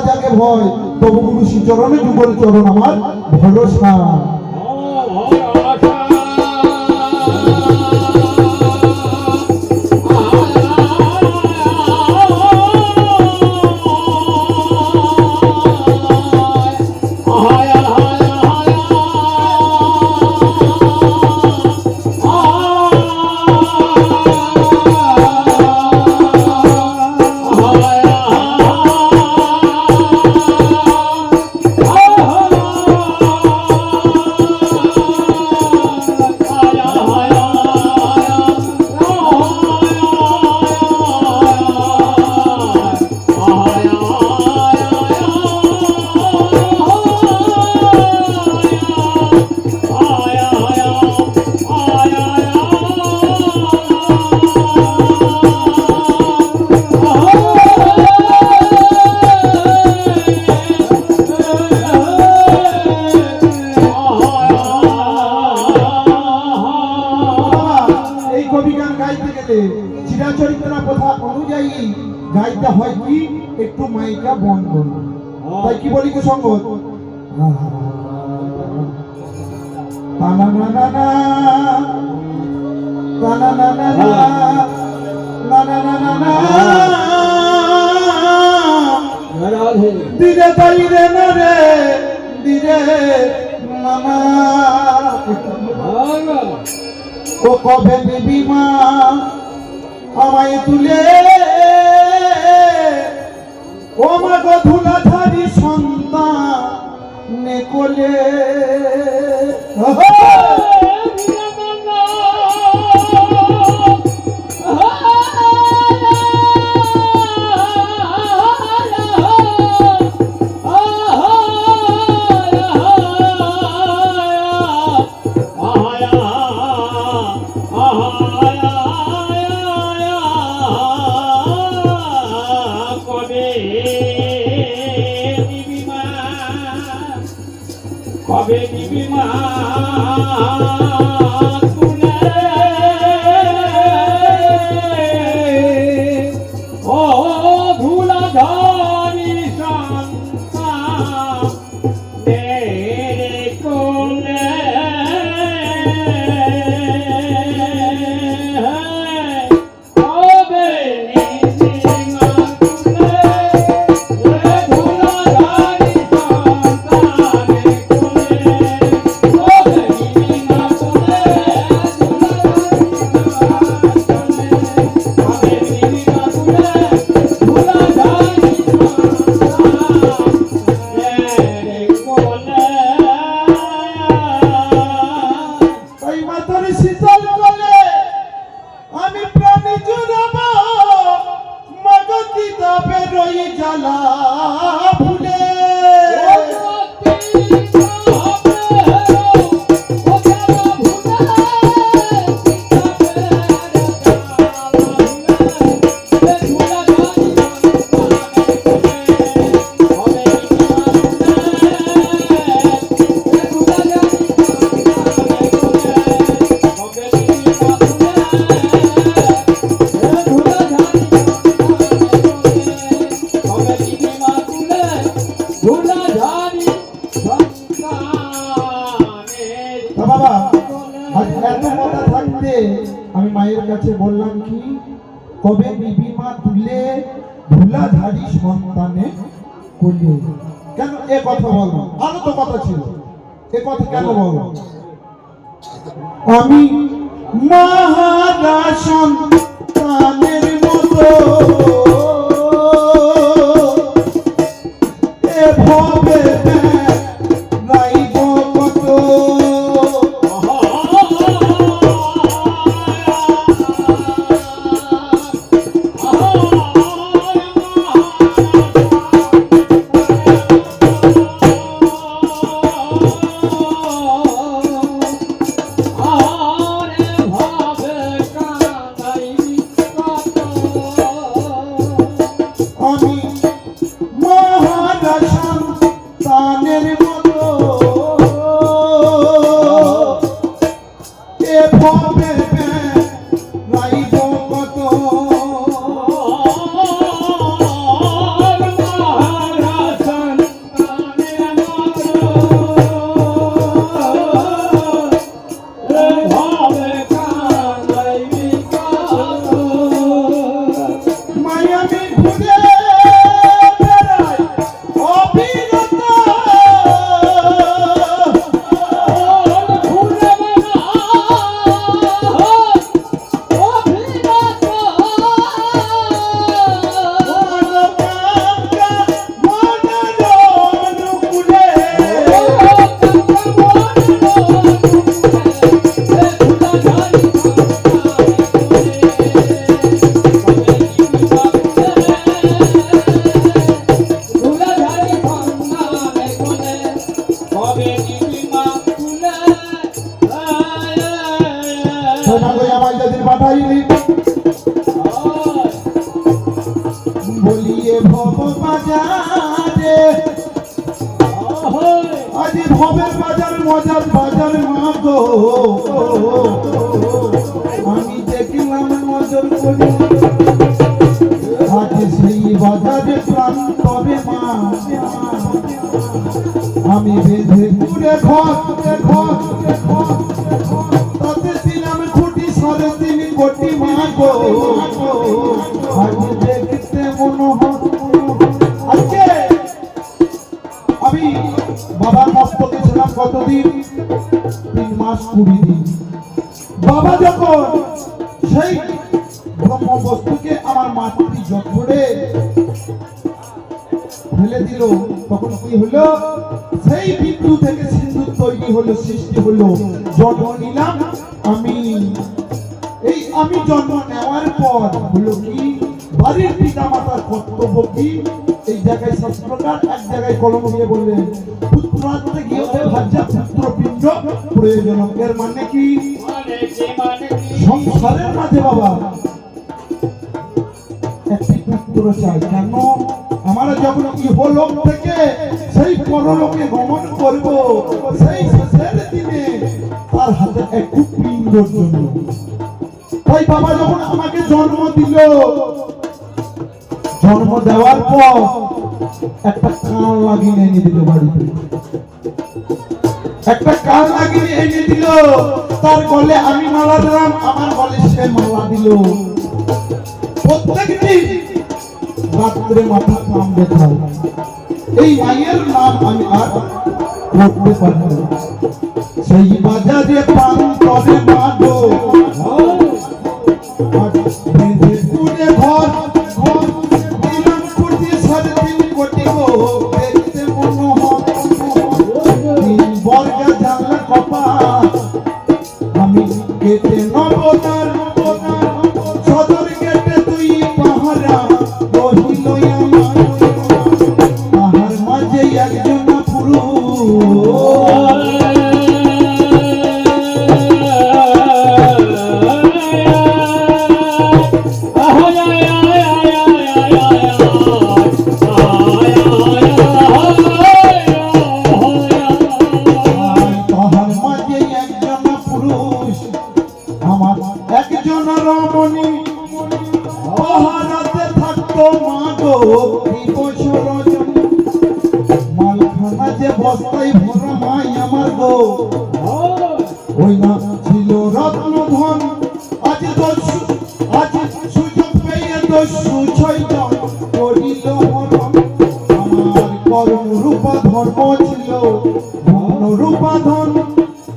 যাকে ভয় তবু গুরু শ্রীচরণে যুগল চরণ আমার ভরসা। চিরাচরিত্রা প্রথা অনুযায়ী গাইতে হয় কি একটু মাইকা বন্ধ, তাই কি বলি সঙ্গত দিরে তাইরে না রে দিরে মামা ও কবে নিবি মা আমায় তুলে ও মা গো ধুলাধারী সন্তান কোলে কবে নিবি মা তুলে ও ধুলাধারী সন্তান কোলে কবে নিবি মা তুলে ধুলাধারী জ্বালা ভুলে আমি মায়ের কাছে বললাম কি কবে নিবি মা তুলে ধুলাধারী সন্তানে কোলে। কেন এ কথা বলো? আরো তো কথা ছিল, এ কথা কেন বলো? আমি মহারাজ সন্তানের মতো এভাবে নজর করি আজ সেই বাজারে প্রান্তরে মা আমি বেঁধে ঘুরে ঘর তাতে দিলাম খুঁটি 3.5 কোটি মা গো আজ দেখতে মনে হয় আজকে আমি বাবার মস্তকে ছিলাম কতদিন 3 মাস 20 দিন বাবা যখন সেই ব্রহ্ম বস্তুকে আমার মাতৃ যত্রে ফেলে দিল তখন কি হলো সেই বিন্দু থেকে সিন্ধু তৈরি হলো সৃষ্টি হলো জন্ম নিলাম আমি এই আমি জন্ম নেওয়ার পর হলো কি বাড়ির পিতা মাতার কর্তব্য কি এই জায়গায় শাস্ত্রকার এক জায়গায় কলম দিয়ে বললেন পুত্রাতে গিয়ে ভাজ্যা পুত্রপিণ্ড প্রয়োজন এর মানে কি সংসারের মাঝে বাবা একটি পুত্র চাই কেন আমরা যখন ইহলোক থেকে সেই পরলোকে গমন করব সেই শেষের দিনে তার হাতে একটু পিণ্ডর জন্য তাই বাবা যখন আমাকে জন্ম দিল জন্ম দেওয়ার পর একটা কান লাগিয়ে এনে দিল বাড়িতে একটা কান লাগিয়ে এনে দিল তার গলে আমি মালা দিলাম আমার গলে সে মালা দিল প্রত্যেকদিন রাত্রে মাথা কামড়ে খাও এই মায়ের নাম আমি আর করতে পারব সেই বাজারে পান করে মাগো বেঁধে পুড়ে ঘর দিলাম কোটি 3.5 কোটি গো দেখতে মনে হয় 3 বর্গা জানলা কপাল আমি কেটে নবতার সদর গেটে তুই পাহারা রহিল আমার তাহার মাঝে একজন পুরুষ তাহার মাঝে একজন পুরুষ আমার একজন রমণী পাহারাতে থাকতো মা গো মালখানা যে বস্তায় ভরা মাই আমার গো ওই না ছিল রত্ন ধন আজ সুযোগ পেয়ে দস্যু 6 জন করিল হরণ আমার কর্ম রূপা ধর্ম ছিল ধন রূপা ধন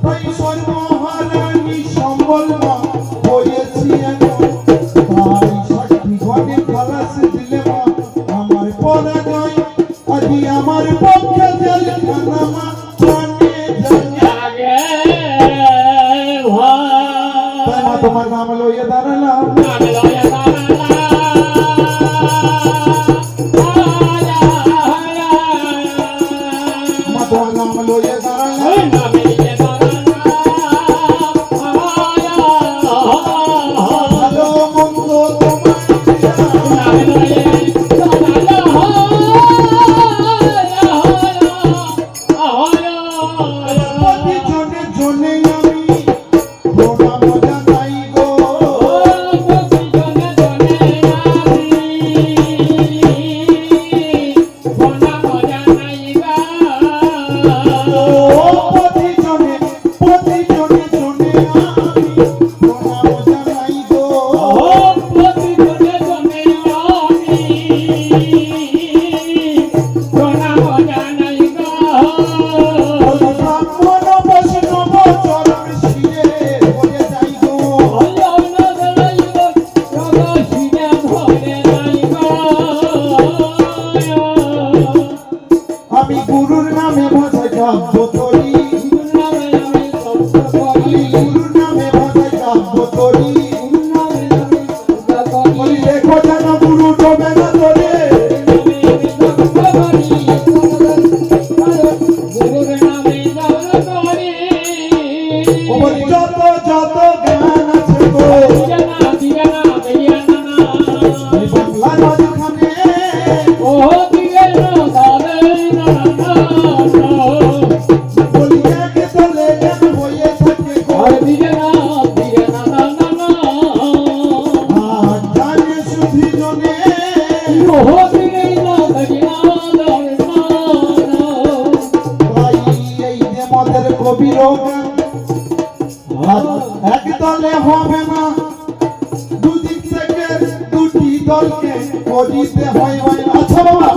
তাই সর্বহারানি সম্বল মা হয়েছি এখন তাই সাক্ষী ঘটে খালাস দিলে মা আমার পরাজয় আজি আমার পক্ষে জেলখানা মা জানে জানে তাই মা তোমার নাম লইয়া দাঁড়ালাম মা তোমার নাম লইয়া দাঁড়ালাম ভালো মন্দ প্রতি জনে জনে আমি প্রণাম জানাই গো প্রতি জনে জনে আমি প্রণাম জানাই গো ব্রাহ্মণ বৈষ্ণব চরণ শিরে বলে যাই গো আমি গুরুর নামে ভাষায় কাব্য তরি গুরুর নামে ভাষায় কাব্য তরি বলি দেখো যেন গুরু ডোবে না তোরে ও বলি যত যত জ্ঞান আছে গো এই বাংলার মাঝখানে বলি একে চলে জ্ঞান হয়ে থাকে গো দলকে করিতে হয় হয়। আচ্ছা বাবা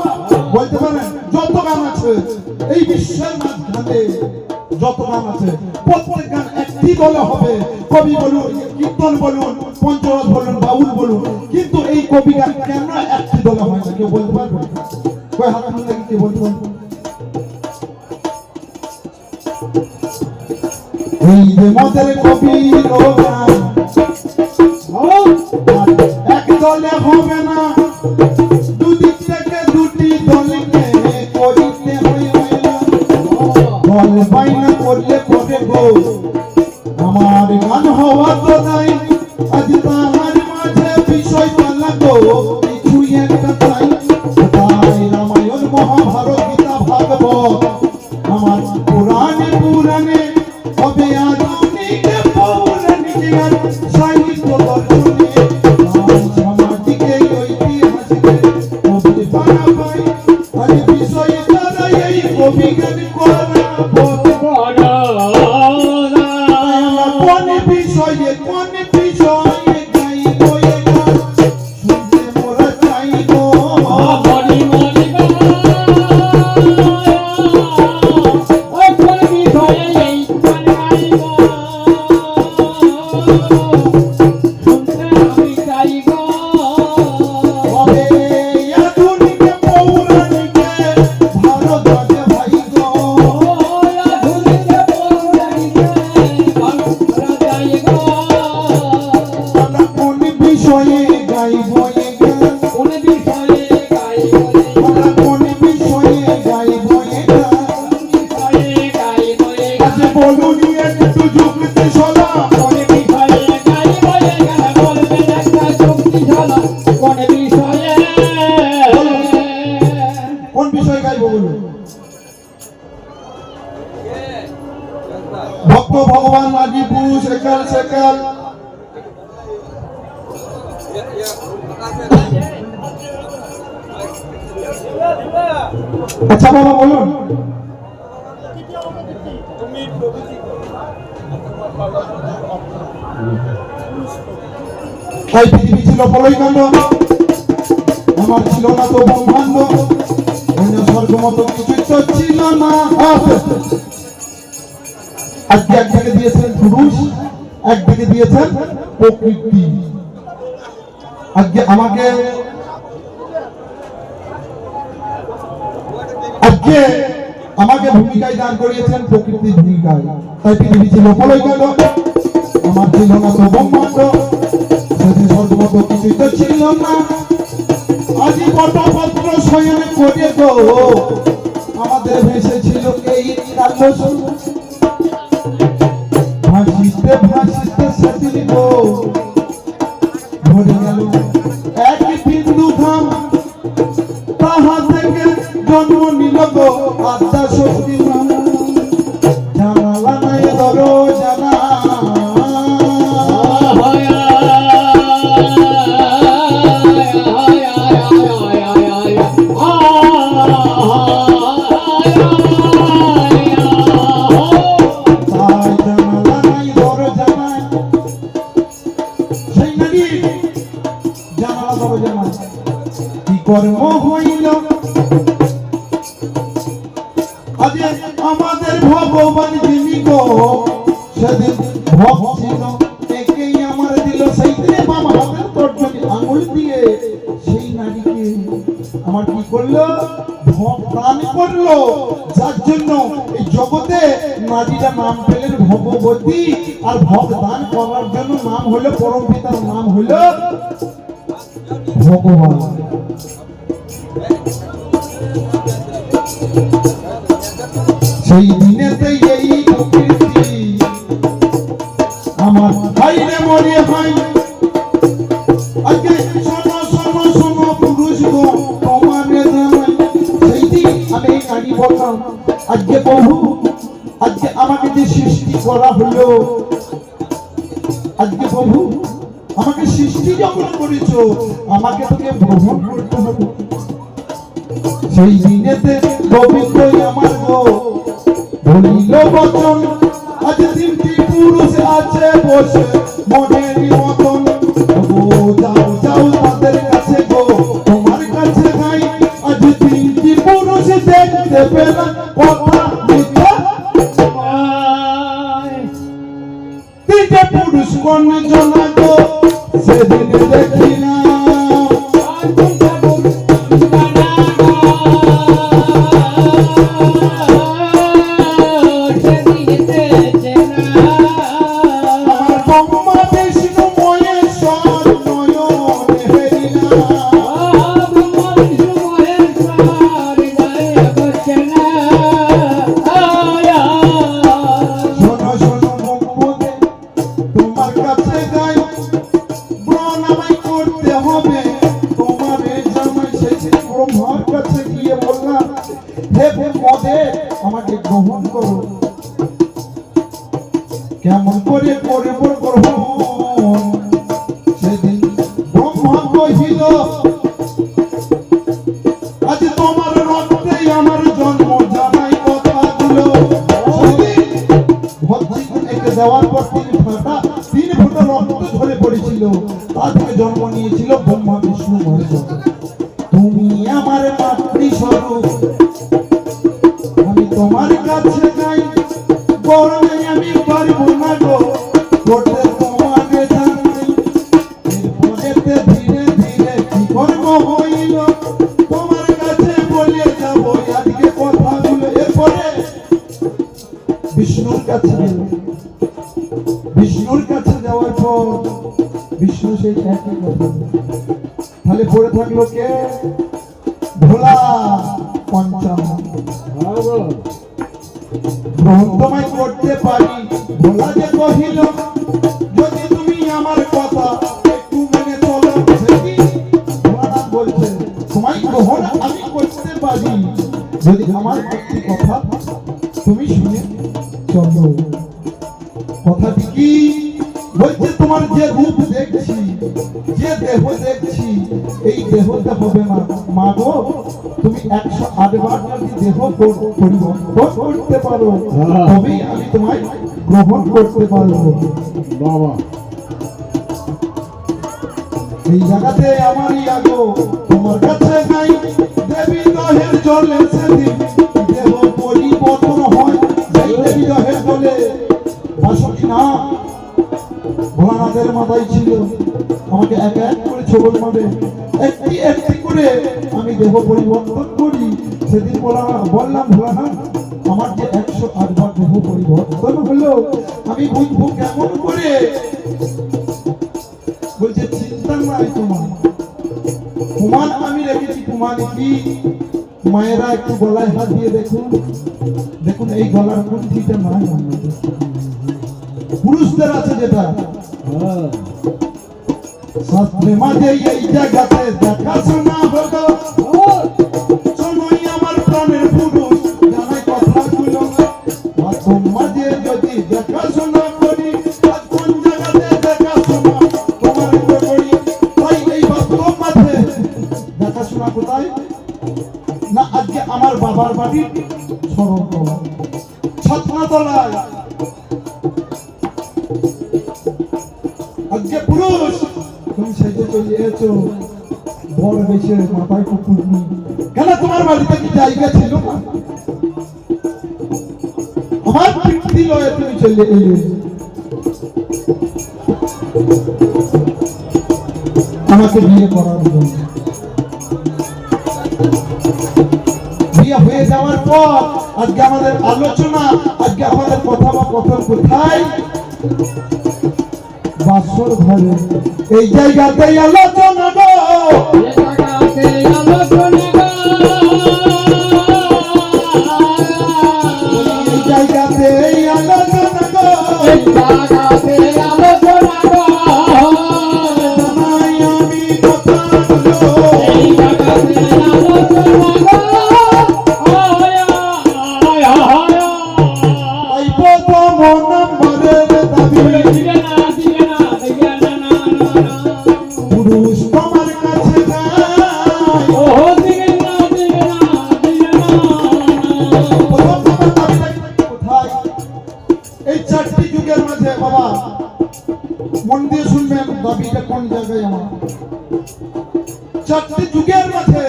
বলতে পারেন যত গান আছে এই বিশ্বের মাঝখানে যত গান আছে প্রত্যেক গান একটি দলে হবে। কবি বলুন, কীর্তন বলুন, পঞ্চরস বলুন, বাউল বলুন, কিন্তু এই কবি গান কেন একটি দলে হয় না কেউ বলতে পারবে? কই হাত তুলে কি বলতে পারবে? এই যে মদের কবির গান এক দলে হবে না, দুদিক থেকে দুটি দলকে করিতে হয় হয় না। দল বাইনা করলে করে গো আমার গান হওয়া তো নাই। আজ তাহার মাঝে বিষয় পালা গো কিছু একটা চাই। তাই রামায়ণ মহাভারত গীতা ভাগবত আমার পুরাণে পুরাণে হবে আধুনিক পৌরাণিক আর সাহিত্য দর্শনে সামাজিক ঐতিহাসিক কবি পানা পাই। আজ বিষয় দ্বারা এই কবি গান করা কোন বিষয়ে গাইব এ গান শুনতে মোরা চাইব। হবে আধুনিক পৌরাণিকে ভারত আছে ভাই গো। আমরা কোন বিষয়ে গাইব এ গান, আমরা কোন বিষয়ে গাইব এ গান। আচ্ছা বলুন একটু যুক্তি শোনা। কোন বিষয়ে গাইব বলুন? ভক্ত ভগবান আজিপু সেকাল সেকাল। আচ্ছা বাবা বলুন। তাই পৃথিবী ছিল প্রলয়কাণ্ড, আমার ছিল না তো ব্রহ্মাণ্ড, অন্য স্বর্গ মতো কিছুই তো ছিল না। আজকে একদিকে দিয়েছেন পুরুষ, একদিকে দিয়েছেন প্রকৃতি। আজকে আমাকে ভূমিকায় দান করিয়েছেন প্রকৃতির ভূমিকায়। তাই পৃথিবী ছিল প্রলয়কাণ্ড, আমার ছিল না তো ব্রহ্মাণ্ড, সেদিন স্বর্গমত কিছুই তো ছিল না। আজি পটপত্র শয়ন করে গো আমাদের ভেসেছিল এই কালস। ভাসিতে ভাসিতে সেদিন গো ভরে গেল এক বিন্দু ঘাম, তাহা থেকে জন্ম নিল গো আদ্যা শক্তি নাম। জানালা নাই ধরো জানা কর্ম হইল। আজ আমাদের ভগবান যিনি গো সেদিন ভক্ত ছিল, একেই আমার দিল সেই দিনে বাম হাতের তর্জনী আঙুল দিয়ে সেই নারীকে আমার কি করলো? ভগবান করলো। যার জন্য এই জগতে নারীরা নাম পেলেন ভগবতী, আর ভগবান করার জন্য নাম হলো পরম পিতার নাম হলো ভগবান। সেই দিনেতে এই প্রকৃতি আমার ভাইরে মরে হয়। আজকে শোনো শোনো শোনো পুরুষ গো তোমারে জানাই, সেই দিন আমি এই নারী বললাম আজকে প্রভু আজকে আমাকে যে সৃষ্টি করা হলো, আজকে প্রভু আমাকে সৃষ্টি যখন করেছো আমাকে তোকে গ্রহণ করতে হবে। সেই দিনেতে গোবিন্দই আমার গো বলিল বচন, আজ তিনটি পুরুষ আছে বসে মনের মতন। যাও যাও তাদের কাছে কহিল আজ তোমার রক্তেই আমার জন্ম জানাই কথাগুলো ভদ্রিকে দেওয়ার পর তিন ফোঁটা রক্ত ঝরে পড়েছিল তা থেকে জন্ম নিয়েছিল ব্রহ্মা বিষ্ণু মহেশ তুমি আমার মাতৃস্বরূপ আমি তোমার কাছে যাই বড় নেই আমি পারবো না গো করতে তোমাকে জানাই এরপরেতে ধীরে ধীরে কি কর্ম হইল তোমার কাছে বলে যাবো আজকে কথাগুলো এরপরে বিষ্ণুর কাছে গেল বিষ্ণুর কাছে যাওয়ার পর বিষ্ণু সেই একই কথা তাহলে পড়ে থাকলো কে ভোলা পঞ্চানন গ্রহণ তোমায় করতে পারি ভোলা যে কহিল যদি তুমি আমার কথা একটু মেনে চলো সেটি ভোলানাথ বলছে তোমায় গ্রহণ আমি করতে পারি যদি আমার একটি কথা তুমি শুনে চলো কথাটি কি বলছে তোমার যে রূপ দেখছি যে দেহ দেখছি এই দেহটা হবে না মা গো তুমি 108 বার যদি দেহ পরিবর্তন করতে পারো তবেই আমি তোমায় গ্রহণ করতে পারবো বাবা এই জায়গাতে আমারই আগো তোমার কাছে নাই দেবী দহের জলে সেদিন দেহ পরিবর্তন হয় সেই দেবী দহের জলে বাসকি না ভোলানাথের মাথায় ছিল আমাকে এক এক করে ছবল মারে একটি একটি করে আমি দেহ পরিবর্তন করি সেদিন বললাম ভোলানাথ আমার যে 108 বার দেহ পরিবর্তন হলো আমি বুঝবো কেমন করে বলছে চিন্তা নাই তোমার কুমান আমি রেখেছি কুমান কি মায়েরা একটু গলায় হাত দিয়ে দেখুন দেখুন এই গলার কুণ্ঠিটা নাই পুরুষদের আছে যেটা শাস্ত্রে মাঝে এই জায়গাতে দেখাশোনা হলো সময় আমার প্রাণের পুরুষ জানাই কথাগুলো বাথরুম মাঝে যদি দেখাশোনা করি আজ কোন জায়গাতে দেখাশোনা তোমার করি তাই এই বাথরুম মাঝে দেখাশোনা কোথায় না আজকে আমার বাবার বাড়ির স্মরণ করা ছাত্রতলায় আজকে পুরুষ তুমি সেজে চলে এসেছো বড় বেশে মাথায় কুকুর নেই কেন তোমার বাড়িতে কি জায়গা ছিল না আমার পিতৃ লয়ে তুমি চলে এলে আমাকে বিয়ে করার জন্য বিয়ে হয়ে যাওয়ার পর আজকে আমাদের আলোচনা আজকে আমাদের কথা বা কথা কোথায় বাসর ঘরে এই জায়গাতে আলোচনা গো এই জায়গাতে আলোচনা গো জানাই আমি কথাগুলো তাই প্রথম নম্বরের দাবি পুরুষ তোমার কাছে কোথায় এই চারটি যুগের মাঝে বাবা মন দিয়ে শুনবেন দাবিটা কোন জায়গায় আমার চারটি যুগের মাঝে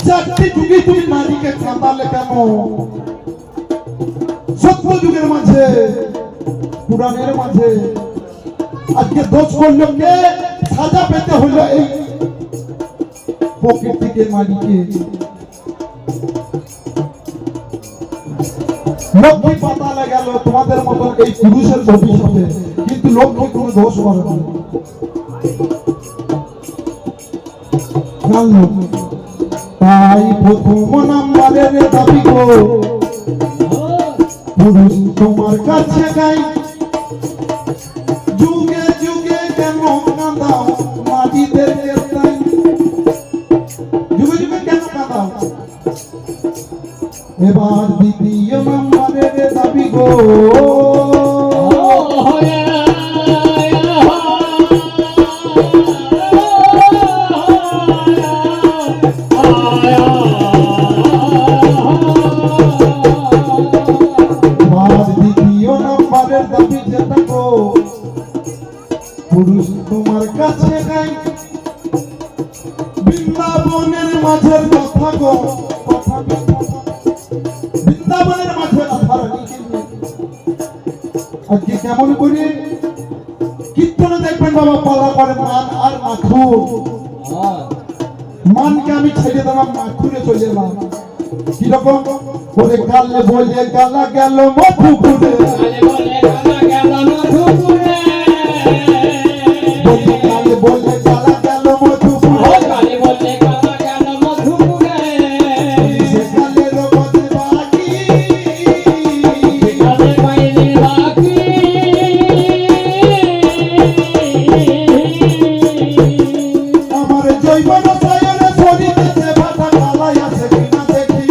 চারটি যুগে তুমি নারীকে কাঁদালে কেন সত্য যুগের মাঝে পুরাণের মাঝে আজকে দোষ করলো কে সাজা পেতে হলো এই প্রকৃতিকে মালিকে লক্ষ্মী পাতালে গেল তোমাদের মতন এই পুরুষের ভবিষ্যতে কিন্তু লক্ষ্মী কোনো দোষ করে না তাই প্রথম নাম্বারের দাবি গো পুরুষ তোমার কাছে গাই যুগে যুগে কেন কাঁদাও নারীদেরকে তাই যুগে যুগে কেন কাঁদাও এবার দ্বিতীয় নম্বরের দাবি গো বৃন্দাবনের মাঝের কথা গো কথা বৃন্দাবনের মাঝে রাধারানীকে নিয়ে আজকে কেমন করে কীর্তনে দেখবেন বাবা পালা করে মান আর মাথুর। মানকে আমি ছেড়ে দিলাম, মাথুরে চলে এলাম। কিরকম করে গালে বলে গালা গেল মধুপুরে, বলে গালে বলে গালা গেল মধুপুরে, সে গালের মধ্যে বাকি আমার জৈবন সায়রে শরীরেতে বাধা গালাই আছে কিনা দেখি।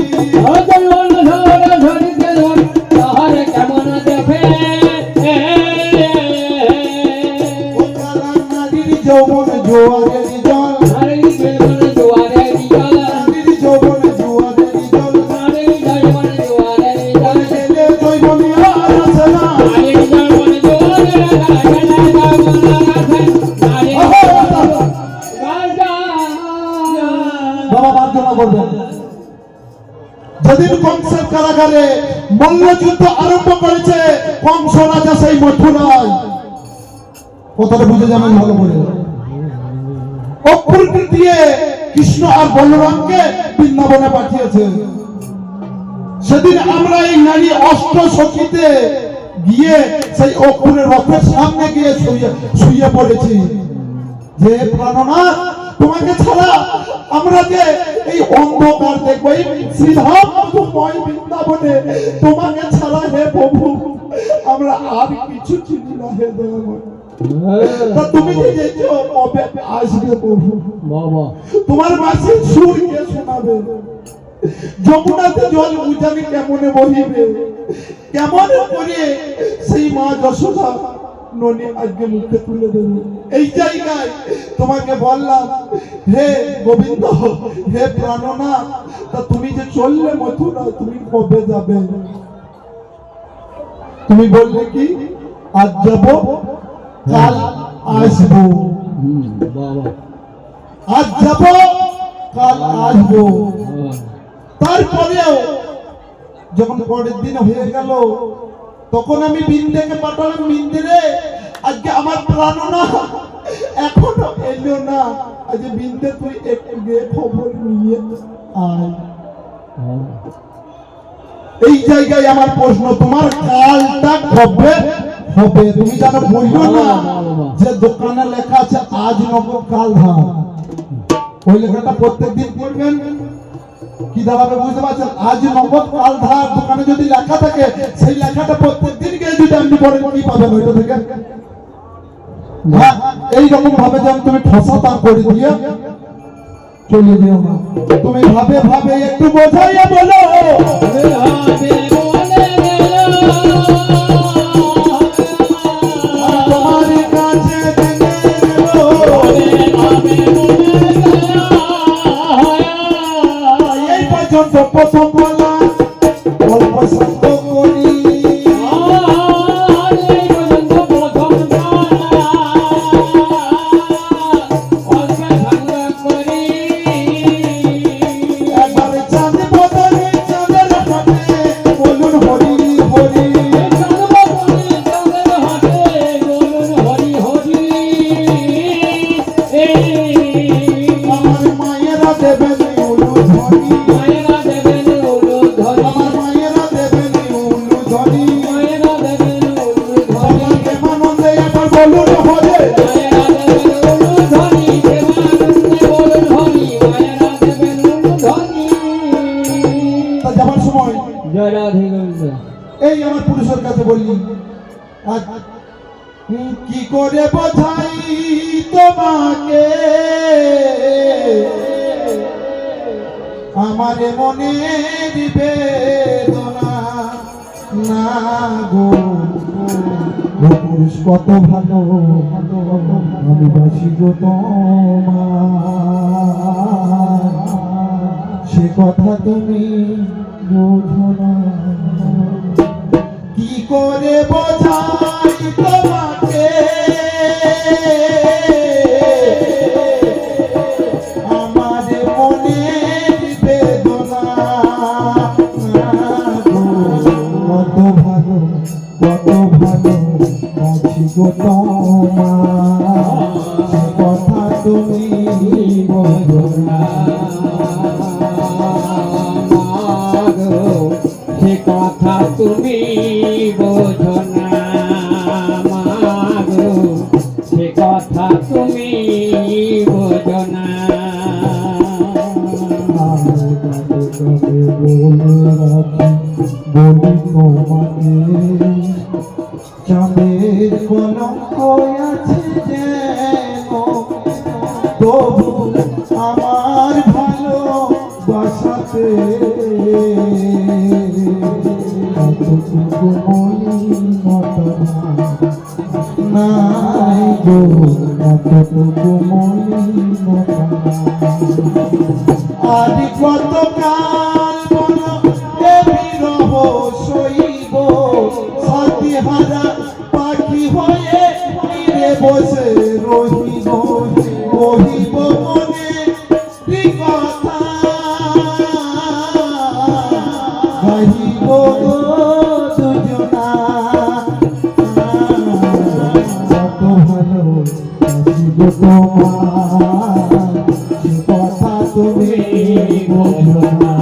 ও গালা নারীর যৌবন জোয়ারের জল, নারীর যৌবন জোয়ারের জল, বলে গেলে জৈবনী আর আছে না। বাবা প্রার্থনা করবেন, যেদিন কংসের কারাগারে মল্লযুদ্ধ আরম্ভ করেছে কংস রাজা সেই মথুরায়, কথাটা বুঝে যাবেন ভালো করে। অপূর্তি দিয়ে কৃষ্ণ আর বলরামকে বৃন্দাবনে পাঠিয়েছে। সেদিন আমরা এই নারী অষ্ট সখীতে গিয়ে সেই অপুরের রথের সামনে গিয়ে শুয়ে পড়েছি যে প্রাণনাথ তোমাকে ছাড়া আমরা যে এই অন্ধকার দেখবো এই শ্রীধামময় বৃন্দাবনে, তোমাকে ছাড়া হে প্রভু আমরা আর কিছু চিনি না হে দয়াময়। তা তুমি যে যেছো কবে আসবে প্রভু, তোমার মাসির সুর কে শোনাবে? যমুনাতে জল উজানি কেমনে বহিবে, কেমন করে সেই মা যশোদা ননি আজকে মুখে তুলে দেবে? এই জায়গায় তোমাকে বললাম হে গোবিন্দ, হে প্রাণনাথ, তা তুমি যে চললে মথুরা, তুমি কবে যাবে? তুমি বললে কি আজ যাব কাল আসবো, আজ যাব কাল আসবো। তারপরেও যখন পরের দিন হয়ে গেল তখন আমি বিন্দেকে পাঠালাম, বিন্দে রে আজকে আমার প্রাণনা এখনো এলো না, আজ বিন্দে তুই একটু গিয়ে খবর নিয়ে আয়। এই জায়গায় আমার প্রশ্ন, তোমার কালটা কবে হবে? তুমি জানো বললো না যে দোকানে লেখা আছে আজ নগদ কাল ধার, ওই লেখাটা প্রত্যেকদিন পড়বেন। কি দাঁড়াবে বুঝতে পারছেন? আজ নগদ কাল ধার দোকানে যদি লেখা থাকে, সেই লেখাটা প্রত্যেকদিন গিয়ে যদি আপনি পড়েন কি পাবেন ওইটা থেকে? হ্যাঁ, এইরকম ভাবে যেন তুমি ঠসাতা করে দিয়ে চলে যেও না। তুমি ভাবে ভাবে একটু বোঝাইয়া বলো, তোমার কাছে এই পর্যন্ত প্রথম বলা অল্প শব্দ করি, একবারে চাঁদ বদলে চাঁদের হাতে বলুন হরি হরি। আমার মায়েরা দেবেন উলুধ্বনি, আমার মায়েরা দেবেন উলুধ্বনি, আমার প্রেমানন্দে একবার বলুন হরে। তা যাবার সময় এই আমার পুরুষের কাছে বললি, আজ কি করে বোঝাই তোমাকে আমার মনের বেদনা, না গো ও পুরুষ কত ভালো আমি বাসি গো তোমার, সে কথা তুমি বোঝো না। কি করে বোঝাই তোমাকে না মাগো, সে কথা তুমি বোঝো না মাগো, সে কথা তুমি বোঝো না। চাঁদের কলঙ্ক আছে যেন, তবু আমার ভালো বাসাতে নাই গো, এতটুকু মলিনতা আজ কতকাল বলো এ বিরহ সইব, সাথী হারা পাখি হয়ে তীরে বসে রহিব, কহিব মনে কি কথা, গাহিব গো দুজনা, কত ভালো বাসিব তোমার, সে কথা তুমি বোঝো না।